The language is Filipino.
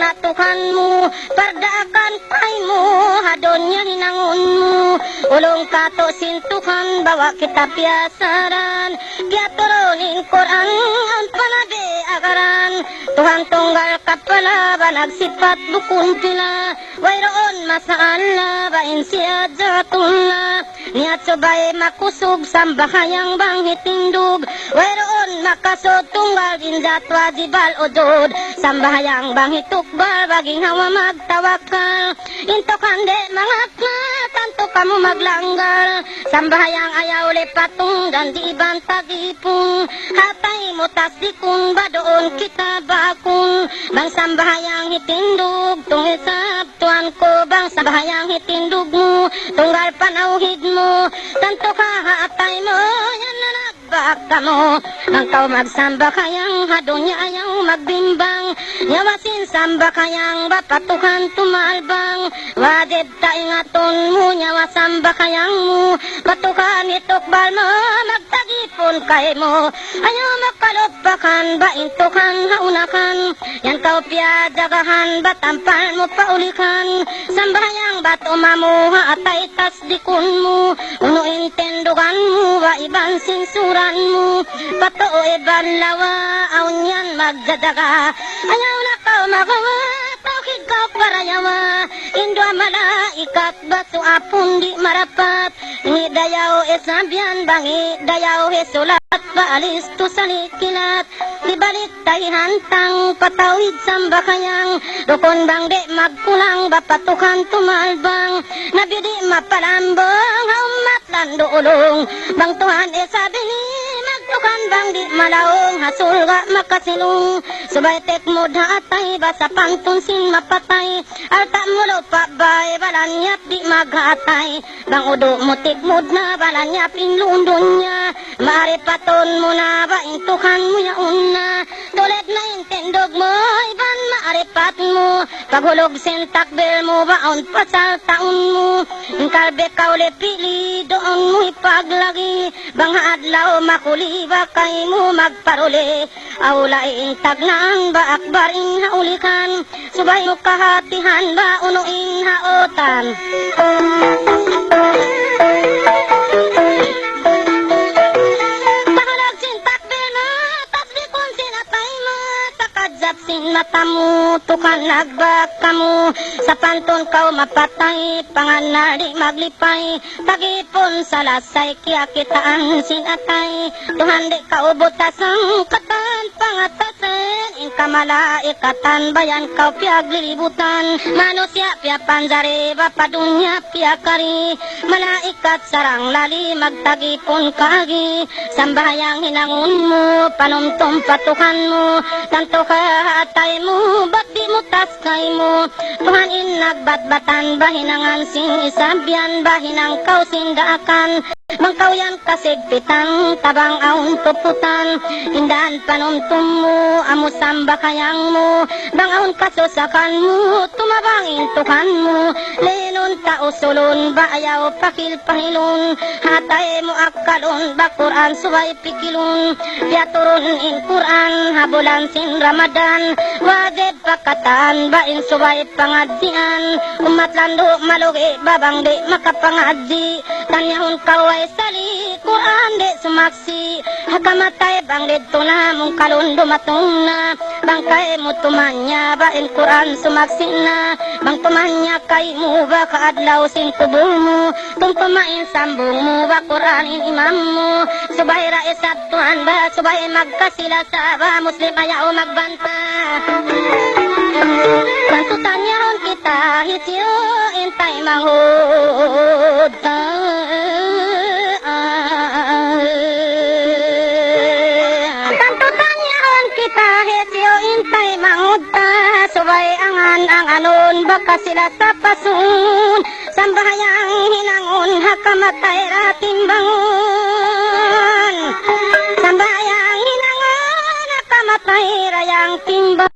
natukan mo, pardaakan pay mo, hadon niya hinangon mo. Ulong kato sintukan, bawa kita piasaran, kaya turunin Quran, ang panabi agaran. Tuhan tunggal kapala, banagsipat bukun pila, wayroon masaala, bain siya jatula. Niat subay makusog, sambahayang bangitindog, wayroon makasod tunggal ginjat wajibal odod. Sambahayang bangitukbal, baging hawa magtawakal, into kande mga tanto kamu maglanggal. Sambahayang ayaw lepatung, dan di bantagipong, hatay mo tasdikong, badoon kita bakong. Bang sambahayang hitindog, tungil sa tuan ko, bang sambahayang hitindog mo, tunggal panauhid mo, tanto ka hatay mo, yan na nagbaka mo. Ang kau magsamba kayang hadonya ayaw magbimbang, nyawasin samba kayang bapatukan tumalbang. Wajib ta ingaton mo, nyawasamba kayang mo, patukan itukbal mo, magtagipon kay mo. Ayaw makalupakan, baintukan haunakan, yan kau piadagahan, batampal mo paulikan. Sambahayang batuma mo, haatay tasdikun mo, unuin tendugan mo, wa iban sinsuran mo, patoo iban lawa, aun yan magdadaga. Ayaw na kau magawa, tawkid kau parayawa, indwa malaikat, baso apun di marapat. Ngidayaw esabyan, bangi dayaw esulat, paalis to sa likilat. Dibalik tay hantang, patawid samba kayang, dukon bang di magkulang, bapatukan tumalbang. Nabidi mapalambong, haumat lando ulong, bang Tuhan esabi ni magtukan bang di malaong, hasul ga makasilong. Subay tek mo hatay, basa pantunsin mapatay, alta mo lupa bay, balanyap di maghatay. Bang udo mo tikmod na, balanyap inlundon niya, maripaton mo na, baintukan mo yaon na. Tulad na intendog mo, iban maaripat mo, paghulog sintakbil mo, baon pasal taon mo. Kalbe kaule pili, doon mo ipaglagi, bang haadlaw makuli, bakay mo magparuli. Aulain tagnaan, ba akbarin haulikan, subay mo kahatihan, ba unuin haotan. Pahalag sintakbil mo, tasbikon sinatay mo, takadzap sinmatamu, tukan nagbaka mo. Sa panton kau mapatay, panganari maglipay, tagipon sa lasay, kaya kitaan sinatay. Tuhan di kaubutas ang katan, pangatasin, inkamala ikatan, bayan kau piaglilibutan. Manusia pia panjari, bapadunya pia kari, malaikat sarang lali, magtagipon kagi. Sambahayang hinangon mo, panumtum patukan mo, tanto kahatay mo, ba't di mo taskay mo. Tuhan nagbatbatan, bahinangan sing isabyan, bahinang kau sindaakan, mangkaw yan kasigpitan, tabang aun puputan. Indaan panumtum mo, amusamba kayang mo, bang aun kasusakan mo, tumabang intukan mo. Lenon tausulon, baayaw pakil pahilon, hatay mo akalon, bakuran subay pikilon. Piaturun in Quran, habulan sin Ramadan, wajib pakatan, bain subay pangadsian. Umat lando malugi, babang di makapangadsi, tanyahon kaway sali, Quran di sumaksi. Hakamatay bang dito na, mong kalundo matong na, bangkay mo tumanya, bain Quran sumaksi na. Bang tumanya kay mo, ba kaadlaw sin kubul mo, kung tumain sambong mo, ba Quranin imam mo. Subay ra isat Tuhan ba, subay magkasila sa ba, Muslim ayaw magbanta. Pantutan niyaon kita, hityo intay mahod. Pantutan niyaon kita, hityo intay mahod. Subay angan ang anon, baka sila sa pasun. Sambahayang hinangon, hakamatay rating bangon. Sambahayang hinangon, hakamatay rayang timbang.